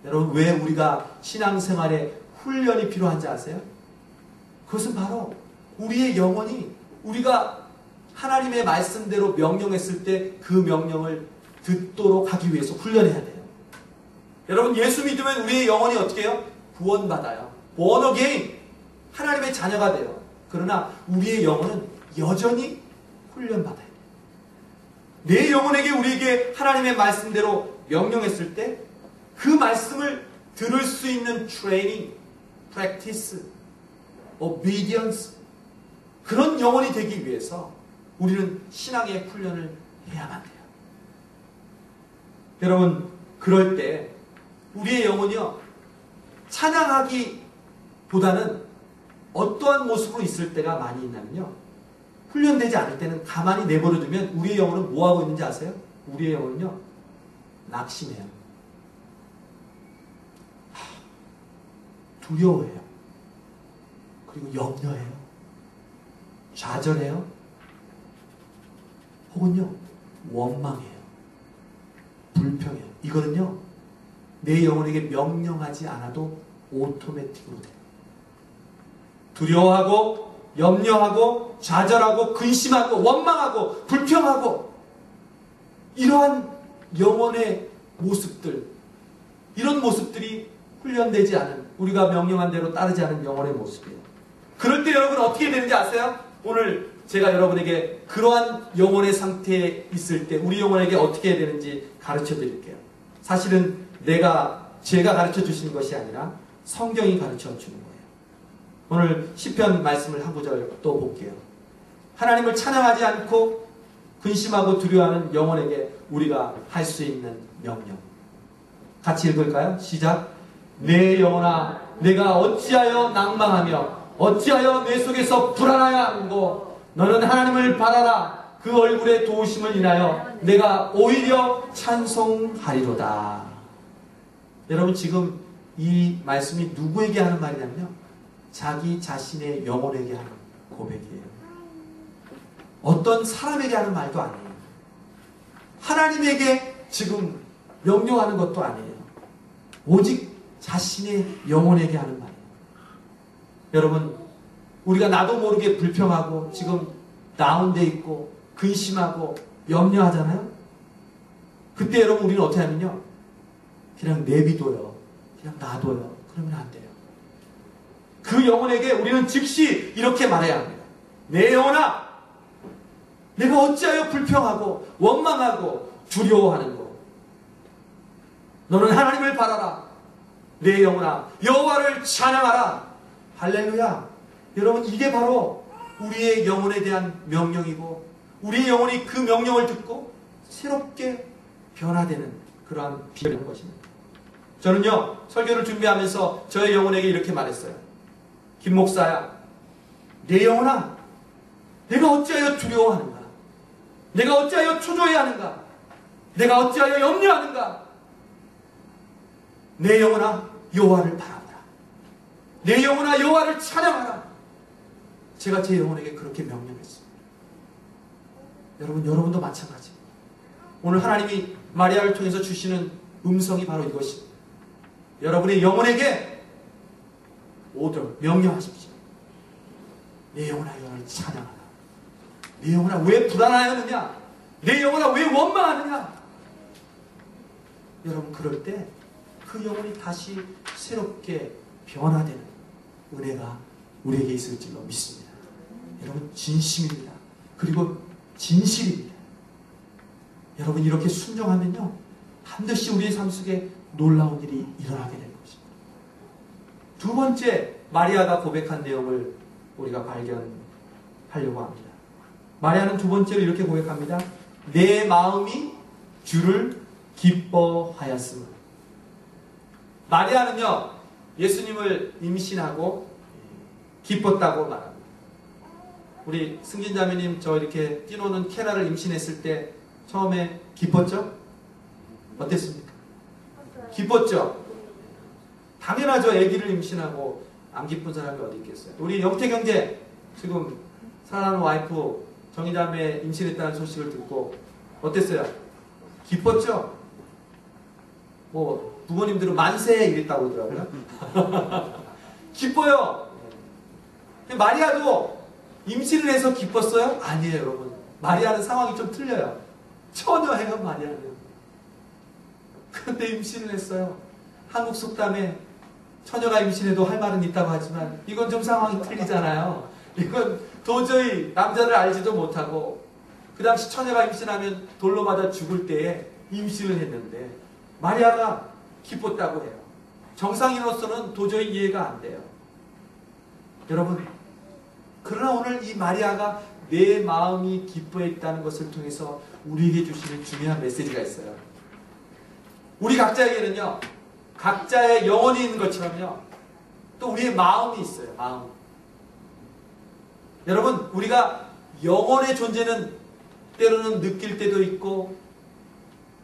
여러분, 왜 우리가 신앙생활에 훈련이 필요한지 아세요? 그것은 바로 우리의 영혼이 우리가 하나님의 말씀대로 명령했을 때 그 명령을 듣도록 하기 위해서 훈련해야 돼요. 여러분, 예수 믿으면 우리의 영혼이 어떻게 해요? 구원받아요. born again. 하나님의 자녀가 돼요. 그러나 우리의 영혼은 여전히 훈련받아야 돼요. 내 영혼에게 우리에게 하나님의 말씀대로 명령했을 때 그 말씀을 들을 수 있는 트레이닝, practice, obedience, 그런 영혼이 되기 위해서 우리는 신앙의 훈련을 해야만 돼요. 여러분, 그럴 때 우리의 영혼이요, 찬양하기보다는 어떠한 모습으로 있을 때가 많이 있냐면요, 훈련되지 않을 때는 가만히 내버려두면 우리의 영혼은 뭐하고 있는지 아세요? 우리의 영혼은요, 낙심해요. 두려워해요. 그리고 염려해요. 좌절해요. 혹은요, 원망해요. 불평해요. 이거는요, 내 영혼에게 명령하지 않아도 오토매틱으로 돼요. 두려워하고, 염려하고, 좌절하고, 근심하고, 원망하고, 불평하고, 이러한 영혼의 모습들, 이런 모습들이 훈련되지 않은, 우리가 명령한 대로 따르지 않은 영혼의 모습이에요. 그럴 때 여러분 어떻게 되는지 아세요? 오늘 제가 여러분에게 그러한 영혼의 상태에 있을 때 우리 영혼에게 어떻게 해야 되는지 가르쳐 드릴게요. 사실은 제가 가르쳐 주시는 것이 아니라 성경이 가르쳐 주는 거예요. 오늘 시편 말씀을 한 구절 또 볼게요. 하나님을 찬양하지 않고 근심하고 두려워하는 영혼에게 우리가 할 수 있는 명령. 같이 읽을까요? 시작. 내 영혼아, 내가 어찌하여 낭망하며 어찌하여 내 속에서 불안하여 하는고, 너는 하나님을 바라라. 그 얼굴의 도우심을 인하여 내가 오히려 찬송하리로다. 여러분, 지금 이 말씀이 누구에게 하는 말이냐면요, 자기 자신의 영혼에게 하는 고백이에요. 어떤 사람에게 하는 말도 아니에요. 하나님에게 지금 명령하는 것도 아니에요. 오직 자신의 영혼에게 하는 말이에요. 여러분, 우리가 나도 모르게 불평하고 지금 다운돼 있고 근심하고 염려하잖아요. 그때 여러분 우리는 어떻게 하면요, 그냥 내비둬요. 그냥 놔둬요. 그러면 안 돼요. 그 영혼에게 우리는 즉시 이렇게 말해야 합니다. 내 영혼아, 내가 어찌하여 불평하고 원망하고 두려워하는고, 너는 하나님을 바라라. 내 영혼아, 여호와를 찬양하라. 할렐루야. 여러분, 이게 바로 우리의 영혼에 대한 명령이고, 우리의 영혼이 그 명령을 듣고 새롭게 변화되는 그러한 비밀인 것입니다. 저는요, 설교를 준비하면서 저의 영혼에게 이렇게 말했어요. 김 목사야, 내 영혼아, 내가 어찌하여 두려워하는가? 내가 어찌하여 초조해하는가? 내가 어찌하여 염려하는가? 내 영혼아, 여호와를 바라보라. 내 영혼아, 여호와를 찬양하라. 제가 제 영혼에게 그렇게 명령했습니다. 여러분도 마찬가지입니다. 오늘 하나님이 마리아를 통해서 주시는 음성이 바로 이것입니다. 여러분의 영혼에게 오더, 명령하십시오. 내 영혼아, 여호와를 찬양하라. 내 영혼아, 왜 불안하느냐? 내 영혼아, 왜 원망하느냐? 여러분, 그럴 때 그 영혼이 다시 새롭게 변화되는 은혜가 우리에게 있을 줄로 믿습니다. 여러분, 진심입니다. 그리고 진실입니다. 여러분, 이렇게 순종하면요, 반드시 우리의 삶 속에 놀라운 일이 일어나게 될 것입니다. 두 번째, 마리아가 고백한 내용을 우리가 발견하려고 합니다. 마리아는 두 번째로 이렇게 고백합니다. 내 마음이 주를 기뻐하였으므로. 마리아는요, 예수님을 임신하고 기뻤다고 말합니다. 우리 승진자매님, 저 이렇게 띠노는 케라를 임신했을 때 처음에 기뻤죠? 어땠습니까? 기뻤죠? 당연하죠. 아기를 임신하고 안 기쁜 사람이 어디 있겠어요. 우리 영태 경제, 지금 사랑하는 와이프 정희자매 임신했다는 소식을 듣고 어땠어요? 기뻤죠? 뭐 부모님들은 만세 이랬다고 그러더라고요. 기뻐요. 마리아도 임신을 해서 기뻤어요? 아니에요, 여러분. 마리아는 상황이 좀 틀려요. 처녀예요, 마리아는. 그런데 임신을 했어요. 한국 속담에 처녀가 임신해도 할 말은 있다고 하지만 이건 좀 상황이 틀리잖아요. 이건 도저히 남자를 알지도 못하고 그 당시 처녀가 임신하면 돌로 맞아 죽을 때에 임신을 했는데 마리아가 기뻤다고 해요. 정상인으로서는 도저히 이해가 안 돼요. 여러분, 그러나 오늘 이 마리아가 내 마음이 기뻐했다는 것을 통해서 우리에게 주시는 중요한 메시지가 있어요. 우리 각자에게는요, 각자의 영혼이 있는 것처럼요, 또 우리의 마음이 있어요. 마음. 여러분, 우리가 영혼의 존재는 때로는 느낄 때도 있고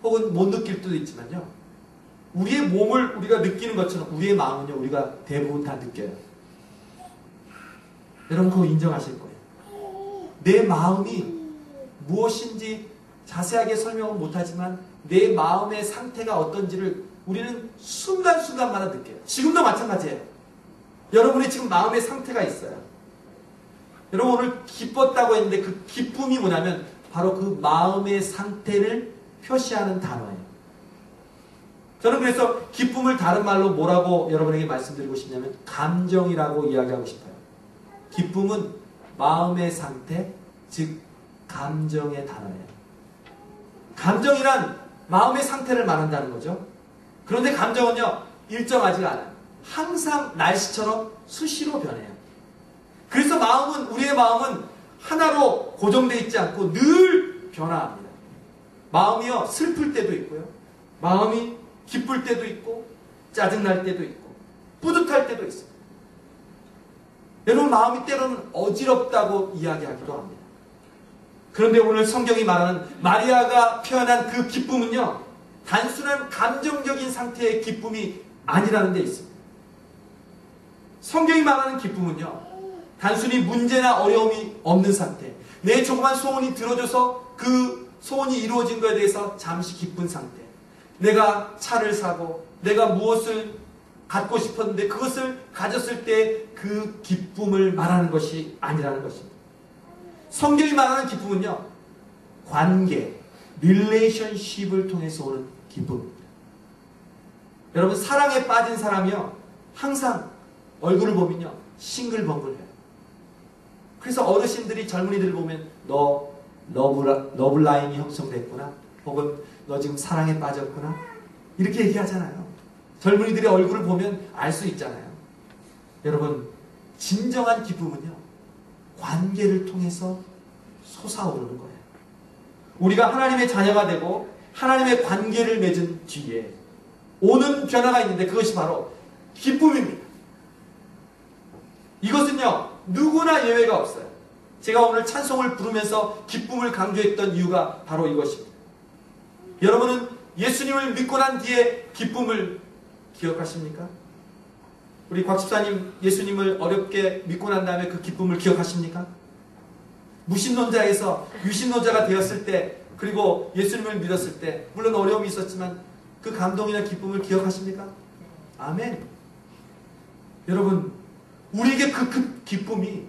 혹은 못 느낄 때도 있지만요, 우리의 몸을 우리가 느끼는 것처럼 우리의 마음은요, 우리가 대부분 다 느껴요. 여러분, 그거 인정하실 거예요. 내 마음이 무엇인지 자세하게 설명은 못하지만 내 마음의 상태가 어떤지를 우리는 순간순간마다 느껴요. 지금도 마찬가지예요. 여러분이 지금 마음의 상태가 있어요. 여러분, 오늘 기뻤다고 했는데 그 기쁨이 뭐냐면 바로 그 마음의 상태를 표시하는 단어예요. 저는 그래서 기쁨을 다른 말로 뭐라고 여러분에게 말씀드리고 싶냐면 감정이라고 이야기하고 싶어요. 기쁨은 마음의 상태, 즉 감정의 단어예요. 감정이란 마음의 상태를 말한다는 거죠. 그런데 감정은요, 일정하지가 않아요. 항상 날씨처럼 수시로 변해요. 그래서 우리의 마음은 하나로 고정되어 있지 않고 늘 변화합니다. 마음이요, 슬플 때도 있고요. 마음이 기쁠 때도 있고, 짜증날 때도 있고, 뿌듯할 때도 있어요. 여러분, 마음이 때로는 어지럽다고 이야기하기도 합니다. 그런데 오늘 성경이 말하는 마리아가 표현한 그 기쁨은요, 단순한 감정적인 상태의 기쁨이 아니라는 데 있습니다. 성경이 말하는 기쁨은요, 단순히 문제나 어려움이 없는 상태, 내 조그만 소원이 들어줘서 그 소원이 이루어진 것에 대해서 잠시 기쁜 상태, 내가 차를 사고 내가 무엇을 갖고 싶었는데 그것을 가졌을 때 그 기쁨을 말하는 것이 아니라는 것입니다. 성경이 말하는 기쁨은요, 관계, 릴레이션십을 통해서 오는 기쁨입니다. 여러분, 사랑에 빠진 사람이요, 항상 얼굴을 보면요, 싱글벙글해요. 그래서 어르신들이 젊은이들 보면 너 러블라인이 형성됐구나, 혹은 너 지금 사랑에 빠졌구나, 이렇게 얘기하잖아요. 젊은이들의 얼굴을 보면 알 수 있잖아요. 여러분, 진정한 기쁨은요, 관계를 통해서 솟아오르는 거예요. 우리가 하나님의 자녀가 되고 하나님의 관계를 맺은 뒤에 오는 변화가 있는데 그것이 바로 기쁨입니다. 이것은요, 누구나 예외가 없어요. 제가 오늘 찬송을 부르면서 기쁨을 강조했던 이유가 바로 이것입니다. 여러분은 예수님을 믿고 난 뒤에 기쁨을 기억하십니까? 우리 곽 집사님, 예수님을 어렵게 믿고 난 다음에 그 기쁨을 기억하십니까? 무신론자에서 유신론자가 되었을 때, 그리고 예수님을 믿었을 때, 물론 어려움이 있었지만 그 감동이나 기쁨을 기억하십니까? 아멘. 여러분, 우리에게 그 기쁨이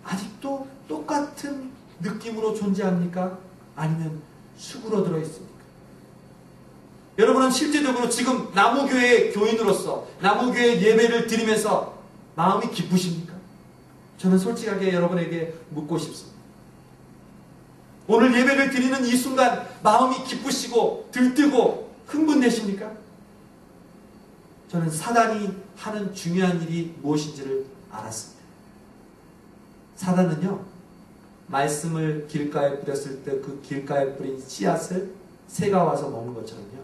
아직도 똑같은 느낌으로 존재합니까? 아니면 수그러들어 있습니까? 여러분은 실제적으로 지금 나무교회 교인으로서 나무교회 예배를 드리면서 마음이 기쁘십니까? 저는 솔직하게 여러분에게 묻고 싶습니다. 오늘 예배를 드리는 이 순간 마음이 기쁘시고 들뜨고 흥분되십니까? 저는 사단이 하는 중요한 일이 무엇인지를 알았습니다. 사단은요, 말씀을 길가에 뿌렸을 때 그 길가에 뿌린 씨앗을 새가 와서 먹는 것처럼요,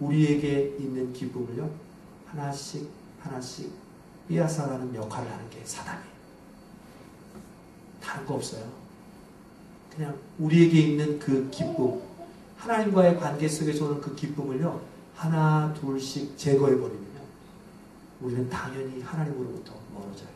우리에게 있는 기쁨을요, 하나씩 하나씩 빼앗아가는 역할을 하는 게 사단이에요. 다른 거 없어요. 그냥 우리에게 있는 그 기쁨, 하나님과의 관계 속에서 오는 그 기쁨을요, 하나 둘씩 제거해버리면요, 우리는 당연히 하나님으로부터 멀어져요.